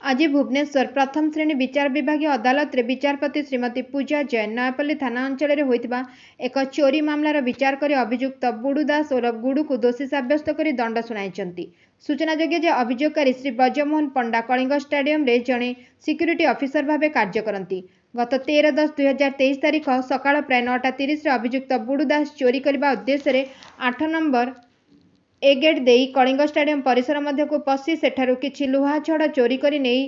आज भुवनेश्वर प्रथम श्रेणी विचार विभाग अदालत रे विचारपति श्रीमती पूजा जैन नयापल्ली थाना अंचल होता एक चोरी मामलार विचार कर अभियुक्त बुडू दास ओरफ गुडू को दोषी सब्यस्त कर दंड शुणाई। सूचनायोग्य जे अभियोगकारी श्री ब्रजमोहन पंडा कलिंग स्टाडियम रे जड़े सिक्यूरीटी ऑफिसर भाव कार्य करती। गत 13/10/2023 तारीख सकाळ प्राय 9:30 अभियुक्त बुडू दास चोरी करने उद्देश्य 8 नंबर ए गेट दे कलिंग स्टाडियम परिसर मध्य को पशि सेठारु किछि लुहा छड़ चोरी करी नहीं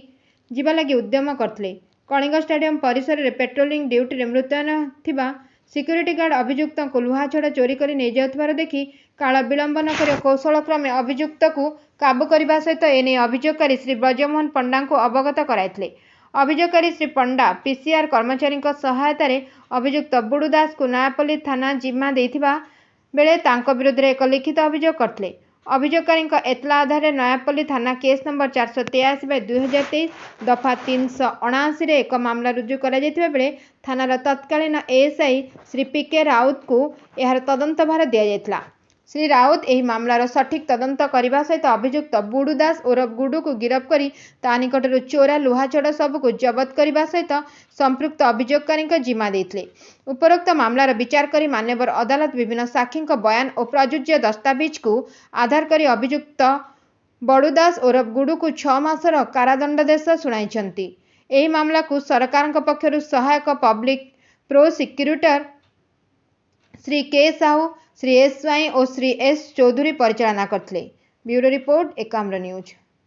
जीवा लगी उद्यम करथिले। कलिंग स्टाडियम परिसर रे पेट्रोलिंग ड्यूटी रे मृतयन थिबा सिक्यूरीटी गार्ड अभियुक्त को लुहा छड़ चोरी करी नहीं जाउथबार देखि काल विलंब न कर कौशल क्रमे अभियुक्त को काबू करने सहित एने अभियोगकारी श्री ब्रजमोहन पंडा को अवगत कराइथिले। अभियोगकारी श्री पंडा पीसीआर कर्मचारी सहायतार अभियुक्त बुडू दास को नयापल्ली थाना जिम्मा देथिबा बेले तांको विरुद्ध एक लिखित अभियोग करथिले। अभियोगकारी एतला आधार नयापल्ली थाना केस नंबर 483/2023 दफा 379 एक मामला रुजु करा जायतिबा बेले थानार तत्कालीन एएसआई श्री पीके राउत को यार तदंत भार दिया जायतिला। श्री राउत यह मामलार सठिक तदंत करने सहित अभियुक्त बुडू दास ओरफ गुडू को गिरफ्त कर ता निकटर चोरा लुहाछड़ सबको जबत करने सहित संपृक्त अभियोगकारी जिम्मा देते। उपरोक्त मामलार विचार कर मान्यवर अदालत विभिन्न साक्षी बयान और प्रयोज्य दस्तावेज को आधार कर अभियुक्त बड़ू दास ओरफ गुडू को 6 मासर कारादंडादेश शुणाई। यह मामला को सरकार पक्षर सहायक पब्लिक प्रोसिक्यूटर श्री के साहू, श्री एस स्वाई और श्री एस चौधरी परिचालना करथिले। Bureau report Ekamra news.